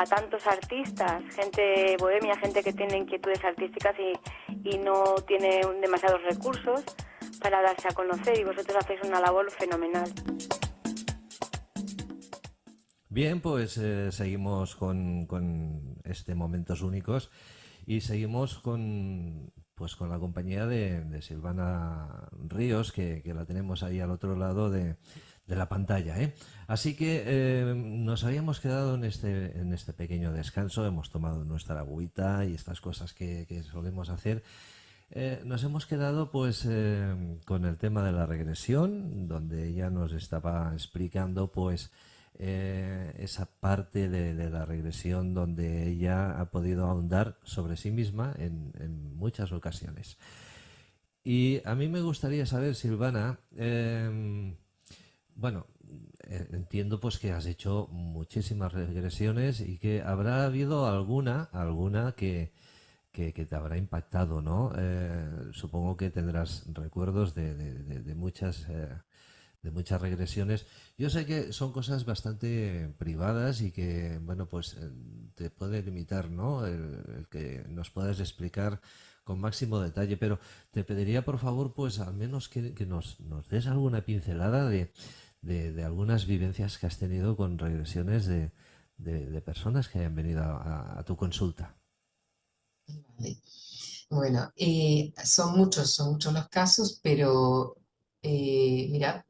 tantos artistas, gente bohemia, gente que tiene inquietudes artísticas y no tiene demasiados recursos para darse a conocer, y vosotros hacéis una labor fenomenal. Bien, pues seguimos con este Momentos Únicos y seguimos con la compañía de Silvana Ríos, que la tenemos ahí al otro lado de la pantalla, ¿eh? Así que nos habíamos quedado en este pequeño descanso, hemos tomado nuestra agüita y estas cosas que solemos hacer. Nos hemos quedado pues con el tema de la regresión, donde ella nos estaba explicando pues esa parte de la regresión donde ella ha podido ahondar sobre sí misma en muchas ocasiones. Y a mí me gustaría saber, Silvana, bueno, entiendo pues que has hecho muchísimas regresiones y que habrá habido alguna que te habrá impactado, ¿no? Supongo que tendrás recuerdos de muchas regresiones. Yo sé que son cosas bastante privadas y que, bueno, pues te puede limitar, ¿no? El que nos puedas explicar con máximo detalle, pero te pediría, por favor, pues al menos que nos des alguna pincelada de algunas vivencias que has tenido con regresiones de personas que hayan venido a tu consulta. Vale. Bueno, son muchos los casos, pero mira,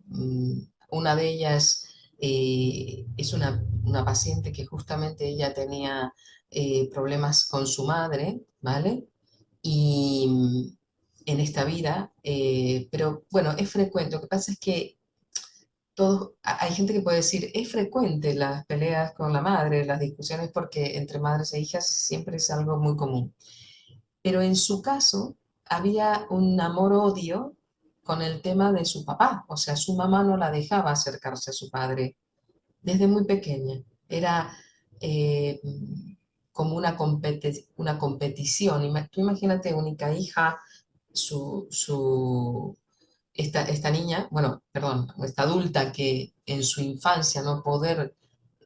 una de ellas es una paciente que justamente ella tenía problemas con su madre, ¿vale? Y en esta vida, pero bueno, es frecuente. Lo que pasa es que hay gente que puede decir, es frecuente las peleas con la madre, las discusiones, porque entre madres e hijas siempre es algo muy común. Pero en su caso había un amor-odio con el tema de su papá, o sea, su mamá no la dejaba acercarse a su padre desde muy pequeña. Era eh, como una competición. Tú imagínate, única hija, esta niña, bueno, perdón, esta adulta que en su infancia no poder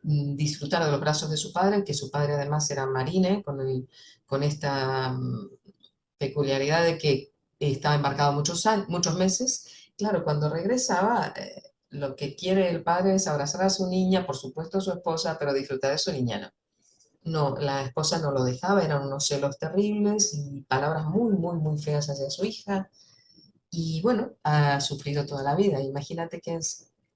disfrutar de los brazos de su padre, que su padre además era marine, con esta peculiaridad de que estaba embarcado muchos meses. Claro, cuando regresaba, lo que quiere el padre es abrazar a su niña, por supuesto a su esposa, pero disfrutar de su niña no. No, la esposa no lo dejaba, eran unos celos terribles y palabras muy, muy, muy feas hacia su hija. Y bueno, ha sufrido toda la vida. Imagínate que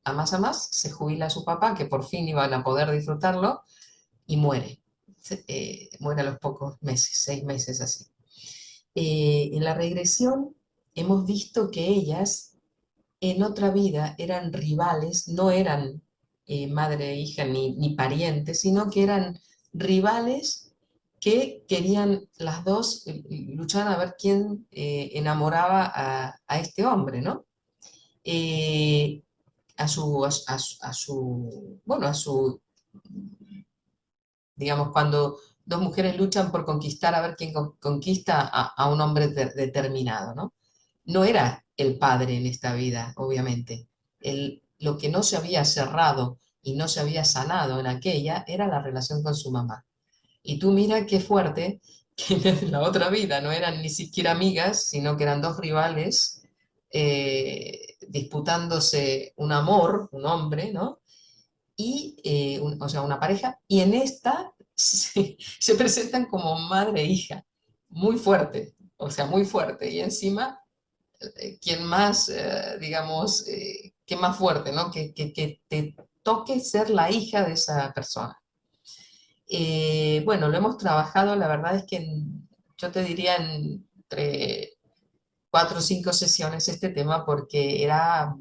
a más se jubila su papá, que por fin iban a poder disfrutarlo, y muere. Muere a los pocos meses, 6 meses así. En la regresión hemos visto que ellas en otra vida eran rivales, no eran madre e hija ni parientes, sino que eran rivales que querían las dos luchar a ver quién enamoraba a este hombre, ¿no? Eh, bueno, digamos, cuando dos mujeres luchan por conquistar, a ver quién conquista a un hombre determinado, ¿no? No era el padre en esta vida, obviamente. Lo que no se había cerrado y no se había sanado en aquella era la relación con su mamá. Y tú mira qué fuerte que en la otra vida no eran ni siquiera amigas, sino que eran dos rivales disputándose un amor, un hombre, ¿no? Y, o sea, una pareja, y en esta se presentan como madre e hija, muy fuerte, o sea, muy fuerte, y encima, quien más, digamos, que más fuerte, ¿no? Que te toque ser la hija de esa persona. Bueno, lo hemos trabajado, la verdad es que yo te diría entre 4 o 5 sesiones este tema porque era,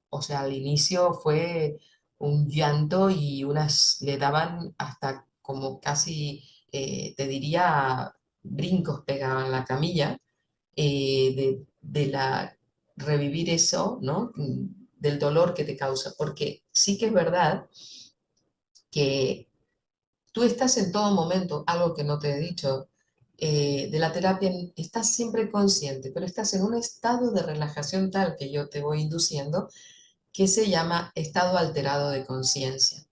o sea, al inicio fue un llanto y unas le daban hasta como casi, te diría, brincos pegaban la camilla de la revivir eso, ¿no? Del dolor que te causa, porque sí que es verdad que tú estás en todo momento, algo que no te he dicho, de la terapia, estás siempre consciente, pero estás en un estado de relajación tal que yo te voy induciendo, que se llama estado alterado de conciencia.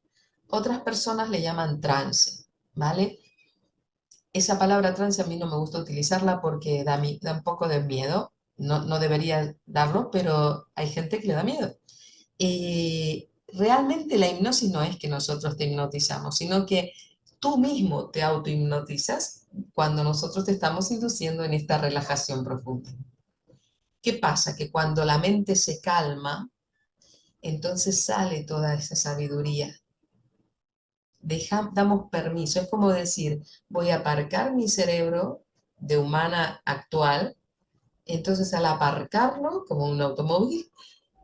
Otras personas le llaman trance, ¿vale? Esa palabra trance a mí no me gusta utilizarla porque da un poco de miedo, no debería darlo, pero hay gente que le da miedo. Realmente la hipnosis no es que nosotros te hipnotizamos, sino que tú mismo te autohipnotizas cuando nosotros te estamos induciendo en esta relajación profunda. ¿Qué pasa? Que cuando la mente se calma, entonces sale toda esa sabiduría. Damos permiso, es como decir, voy a aparcar mi cerebro de humana actual, entonces al aparcarlo como un automóvil,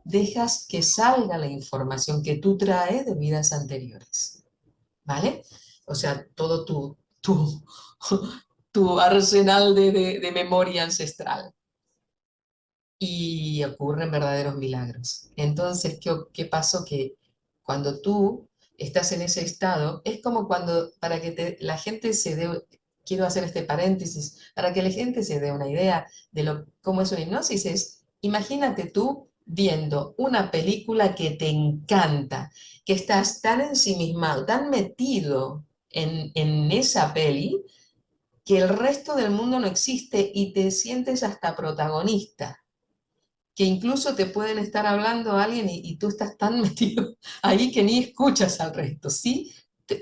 dejas que salga la información que tú traes de vidas anteriores, ¿vale? O sea, todo tu arsenal de memoria ancestral. Y ocurren verdaderos milagros. Entonces, ¿qué pasó? Que cuando tú estás en ese estado, es como cuando, para que la gente se dé, quiero hacer este paréntesis, para que la gente se dé una idea de cómo es una hipnosis, imagínate tú viendo una película que te encanta, que estás tan ensimismado, tan metido en esa peli, que el resto del mundo no existe y te sientes hasta protagonista, que incluso te pueden estar hablando a alguien y tú estás tan metido ahí que ni escuchas al resto, ¿sí?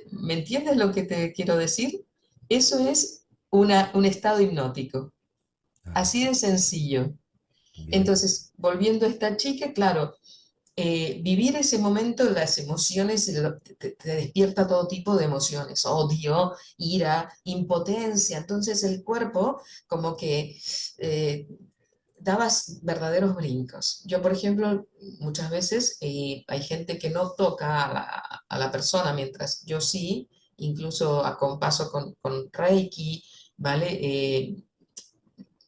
¿Me entiendes lo que te quiero decir? Eso es un estado hipnótico, Ah, así de sencillo. bien. Entonces, volviendo a esta chica, claro, vivir ese momento, las emociones, te despierta todo tipo de emociones, odio, ira, impotencia. Entonces el cuerpo como que eh, dabas verdaderos brincos. Yo, por ejemplo, muchas veces hay gente que no toca a la persona, mientras yo sí, incluso acompaso con Reiki, ¿vale?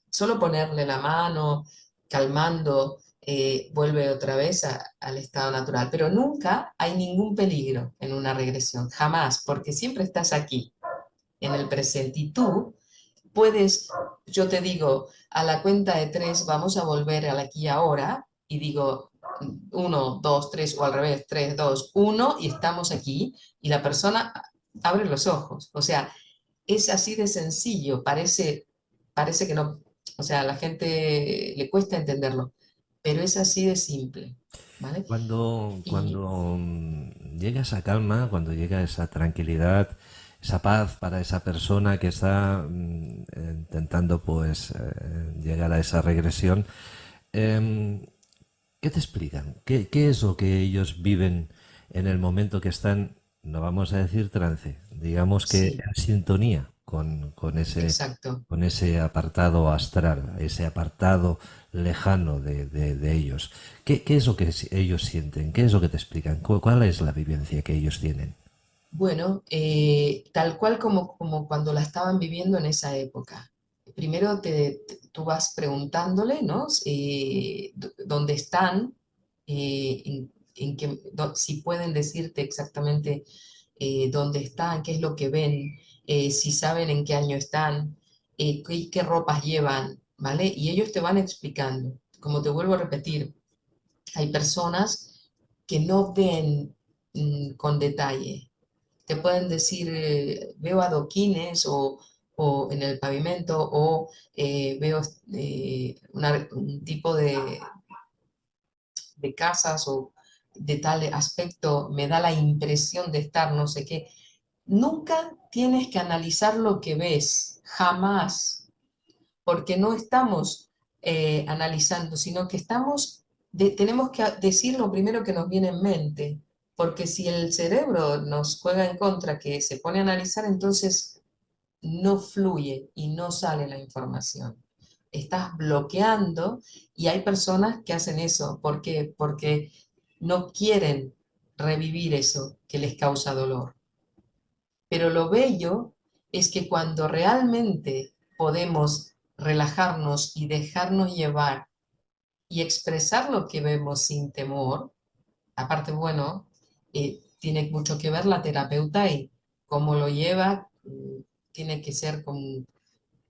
Solo ponerle la mano, calmando, vuelve otra vez al estado natural. Pero nunca hay ningún peligro en una regresión, jamás, porque siempre estás aquí, en el presente. Y tú puedes, yo te digo, a la cuenta de tres vamos a volver al aquí y ahora, y digo, uno, dos, tres, o al revés, tres, dos, uno, y estamos aquí, y la persona abre los ojos. O sea, es así de sencillo, parece que no, o sea, a la gente le cuesta entenderlo, pero es así de simple, ¿vale? Y Cuando llega esa calma, cuando llega esa tranquilidad, esa paz para esa persona que está intentando pues llegar a esa regresión, em, ¿qué te explican? ¿Qué es lo que ellos viven en el momento que están, no vamos a decir trance, digamos que sí, en sintonía exacto. con ese apartado astral, ese apartado lejano de ellos? ¿Qué es lo que ellos sienten? ¿Qué es lo que te explican? ¿Cuál es la vivencia que ellos tienen? Bueno, tal cual como cuando la estaban viviendo en esa época. Primero tú vas preguntándole, ¿no? ¿Dónde están? Si pueden decirte exactamente dónde están, qué es lo que ven, si saben en qué año están, qué ropas llevan, ¿vale? Y ellos te van explicando. Como te vuelvo a repetir, hay personas que no ven con detalle, te pueden decir, veo adoquines o en el pavimento o veo un tipo de casas o de tal aspecto, me da la impresión de estar no sé qué. Nunca tienes que analizar lo que ves, jamás, porque no estamos analizando, sino que tenemos que decir lo primero que nos viene en mente, porque si el cerebro nos juega en contra, que se pone a analizar, entonces no fluye y no sale la información. Estás bloqueando y hay personas que hacen eso. ¿Por qué? Porque no quieren revivir eso que les causa dolor. Pero lo bello es que cuando realmente podemos relajarnos y dejarnos llevar y expresar lo que vemos sin temor, aparte, bueno, tiene mucho que ver la terapeuta y cómo lo lleva, tiene que ser con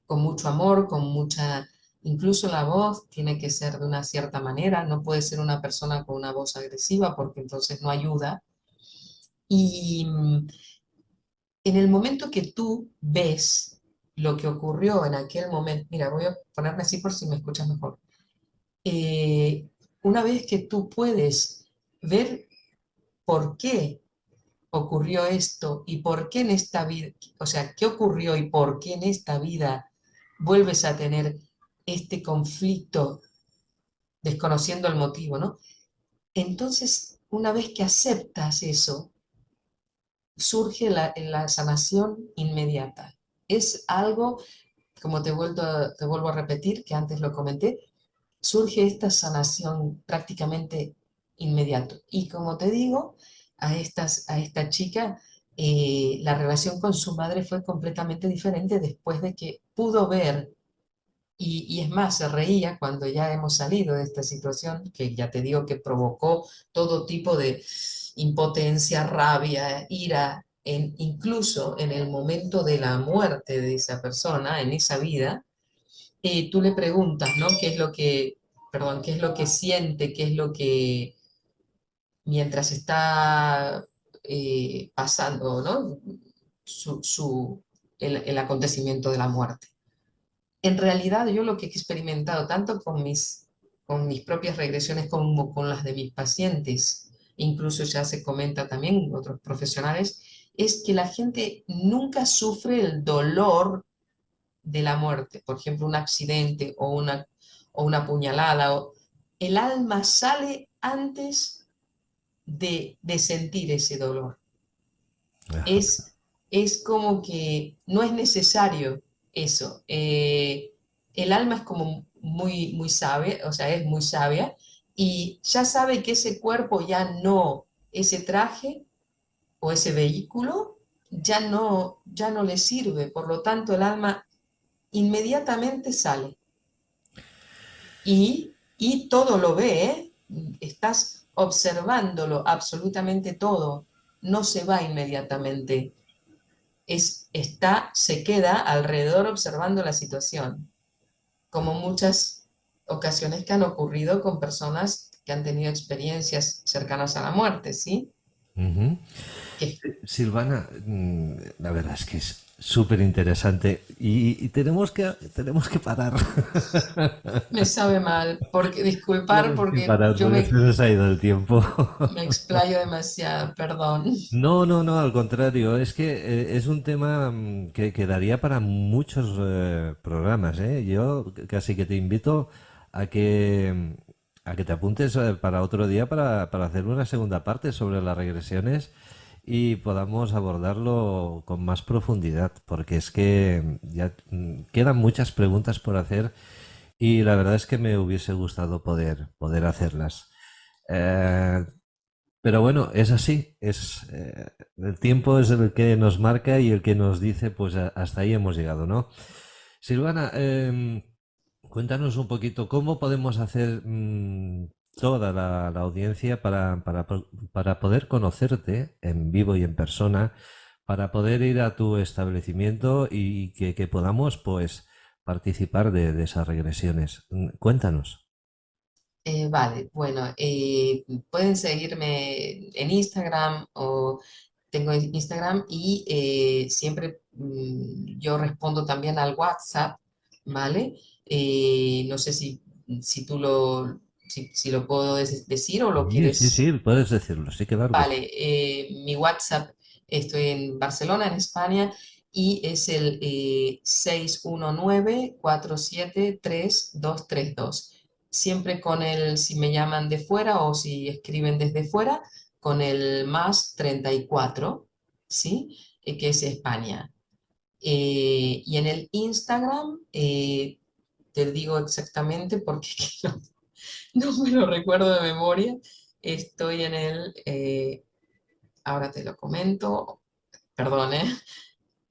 mucho amor, con mucha, incluso la voz tiene que ser de una cierta manera, no puede ser una persona con una voz agresiva porque entonces no ayuda. Y en el momento que tú ves lo que ocurrió en aquel momento, mira, voy a ponerme así por si me escuchas mejor. Eh, una vez que tú puedes ver por qué ocurrió esto y por qué en esta vida, o sea, qué ocurrió y por qué en esta vida vuelves a tener este conflicto desconociendo el motivo, ¿no? Entonces, una vez que aceptas eso, surge la sanación inmediata. Es algo, como te vuelvo a repetir, que antes lo comenté, surge esta sanación prácticamente inmediato. Y como te digo, a esta chica, la relación con su madre fue completamente diferente después de que pudo ver, y es más, se reía cuando ya hemos salido de esta situación, que ya te digo que provocó todo tipo de impotencia, rabia, ira, incluso en el momento de la muerte de esa persona, en esa vida. Tú le preguntas, ¿no? ¿Qué es lo que, perdón, qué es lo que siente, qué es lo que, mientras está pasando, ¿no? Su, su, el acontecimiento de la muerte. En realidad, yo lo que he experimentado, tanto con mis propias regresiones como con las de mis pacientes, incluso ya se comenta también en otros profesionales, es que la gente nunca sufre el dolor de la muerte, por ejemplo, un accidente o una puñalada. El alma sale antes de sentir ese dolor. Ajá. Es como que no es necesario eso. El alma es como muy sabia, o sea, es muy sabia y ya sabe que ese cuerpo ya no, ese traje o ese vehículo ya no le sirve. Por lo tanto, el alma inmediatamente sale y todo lo ve, ¿eh? Estás observándolo absolutamente todo, no se va inmediatamente, se queda alrededor observando la situación, como muchas ocasiones que han ocurrido con personas que han tenido experiencias cercanas a la muerte, ¿sí? Ujú. Que Silvana, la verdad es que es súper interesante y tenemos que parar. me sabe mal, porque disculpar Tenemos que porque parar porque se nos ha ido el tiempo. me explayo demasiado, perdón. No, no, no, al contrario, es que es un tema que quedaría para muchos programas, ¿eh? Yo casi que te invito a a que te apuntes para otro día para hacer una segunda parte sobre las regresiones y podamos abordarlo con más profundidad, porque es que ya quedan muchas preguntas por hacer y la verdad es que me hubiese gustado poder hacerlas. Eh, pero bueno, es así, el tiempo es el que nos marca y el que nos dice, pues hasta ahí hemos llegado, ¿no? Silvana, cuéntanos un poquito cómo podemos hacer toda la audiencia para poder conocerte en vivo y en persona, para poder ir a tu establecimiento y que podamos, pues, participar de esas regresiones. Cuéntanos. Vale, bueno, pueden seguirme en Instagram o tengo Instagram y siempre yo respondo también al WhatsApp, ¿vale? No sé si tú si lo puedo decir o lo Sí, sí, quieres. sí, puedes decirlo, sí, claro que sí. Vale, mi WhatsApp, estoy en Barcelona, en España, y es el 619-473232. Siempre con el, si me llaman de fuera o si escriben desde fuera, con el +34, ¿sí? Que es España. Y en el Instagram, te digo exactamente porque no me lo recuerdo de memoria. Estoy en el ahora te lo comento, perdón, ¿eh?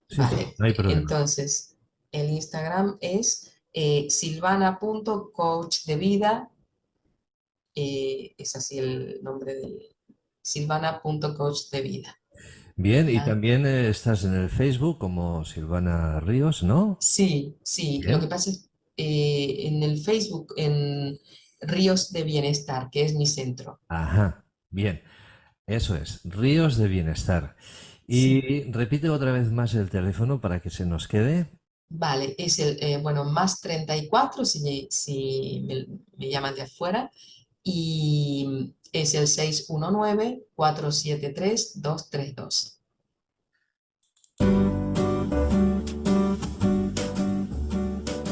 Sí, sí, Vale, no hay problema. entonces el Instagram es silvana.coach de vida, es así el nombre de silvana.coach de vida. Bien, y ¿Vale? también estás en el Facebook como Silvana Ríos, ¿no? Sí, sí, lo que Bien. pasa es en el Facebook, en Ríos de Bienestar, que es mi centro. Ajá, bien. Eso es, Ríos de Bienestar. Sí, Y repite otra vez más el teléfono para que se nos quede. vale, es el, bueno, +34 si me llaman de afuera, y es el 619-473-232.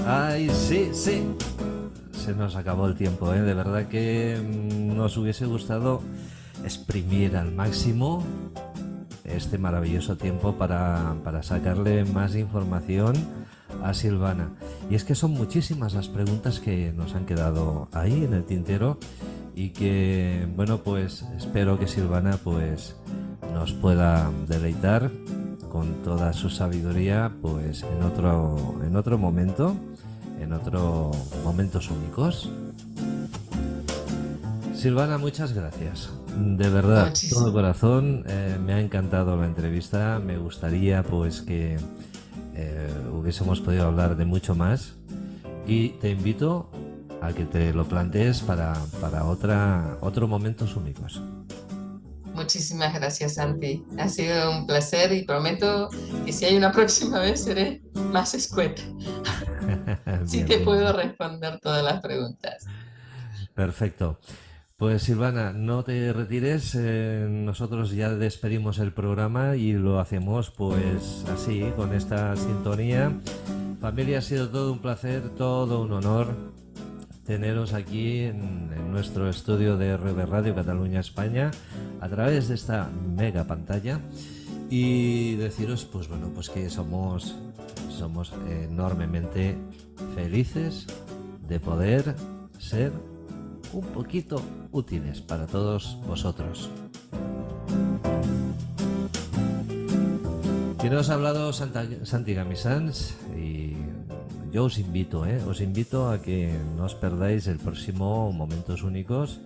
Ay, sí, sí. se nos acabó el tiempo, ¿eh? De verdad que nos hubiese gustado exprimir al máximo este maravilloso tiempo para sacarle más información a Silvana. Y es que son muchísimas las preguntas que nos han quedado ahí en el tintero y que, bueno, pues espero que Silvana pues nos pueda deleitar con toda su sabiduría pues en otro momento, en otros momentos únicos. Silvana, muchas gracias. De verdad, Muchísimas. todo corazón, me ha encantado la entrevista. Me gustaría pues que hubiésemos podido hablar de mucho más y te invito a que te lo plantees para otro momentos únicos. Muchísimas gracias, Santi. Ha sido un placer y prometo que si hay una próxima vez seré más escueta. Sí Bien, te bien. puedo responder todas las preguntas. Perfecto. Pues Silvana, no te retires, nosotros ya despedimos el programa y lo hacemos pues así, con esta sintonía. Familia, ha sido todo un placer, todo un honor teneros aquí en nuestro estudio de RV Radio Cataluña España a través de esta mega pantalla y deciros pues bueno, pues que somos enormemente felices de poder ser un poquito útiles para todos vosotros. Quien os ha hablado, Santi Gamisans, y yo os invito a que no os perdáis el próximo Momentos Únicos,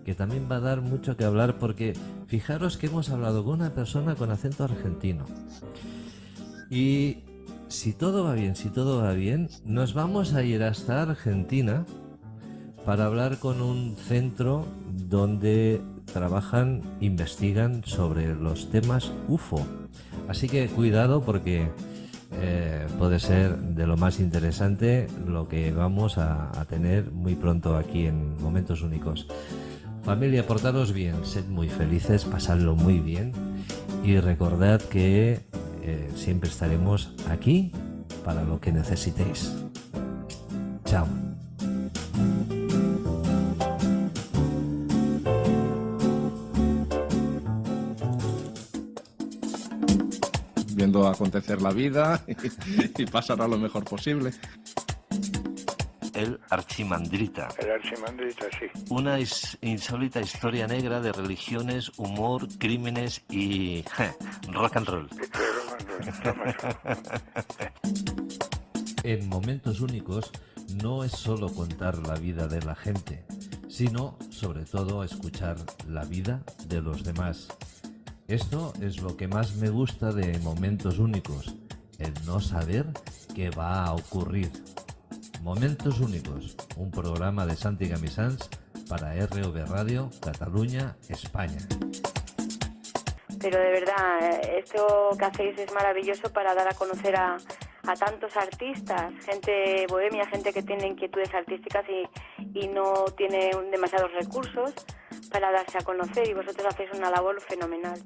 que también va a dar mucho que hablar, porque fijaros que hemos hablado con una persona con acento argentino. Y si todo va bien, nos vamos a ir hasta Argentina para hablar con un centro donde trabajan, investigan sobre los temas UFO. Así que cuidado porque puede ser de lo más interesante lo que vamos a tener muy pronto aquí en Momentos Únicos. Familia, portaros bien, sed muy felices, pasadlo muy bien y recordad que siempre estaremos aquí para lo que necesitéis. Chao. Viendo acontecer la vida y pasará lo mejor posible. El Archimandrita. El Archimandrita, sí. Una insólita historia negra de religiones, humor, crímenes y rock and roll. En Momentos Únicos no es solo contar la vida de la gente, sino sobre todo escuchar la vida de los demás. Esto es lo que más me gusta de Momentos Únicos, el no saber qué va a ocurrir. Momentos Únicos, un programa de Santi Gamisans para RV Radio Cataluña, España. Pero de verdad, esto que hacéis es maravilloso para dar a conocer a tantos artistas, gente bohemia, gente que tiene inquietudes artísticas y no tiene demasiados recursos para darse a conocer, y vosotros hacéis una labor fenomenal.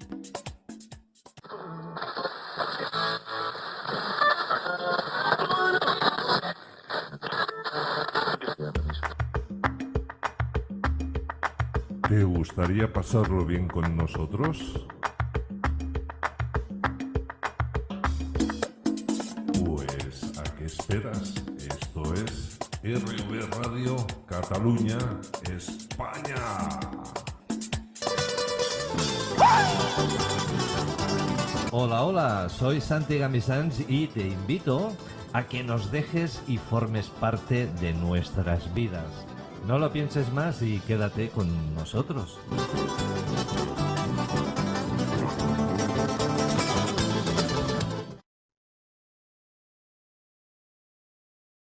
¿Te gustaría pasarlo bien con nosotros? Pues, ¿a qué esperas? Esto es RV Radio Cataluña, España. Hola, hola, soy Santi Gamisans y te invito a que nos dejes y formes parte de nuestras vidas. No lo pienses más y quédate con nosotros.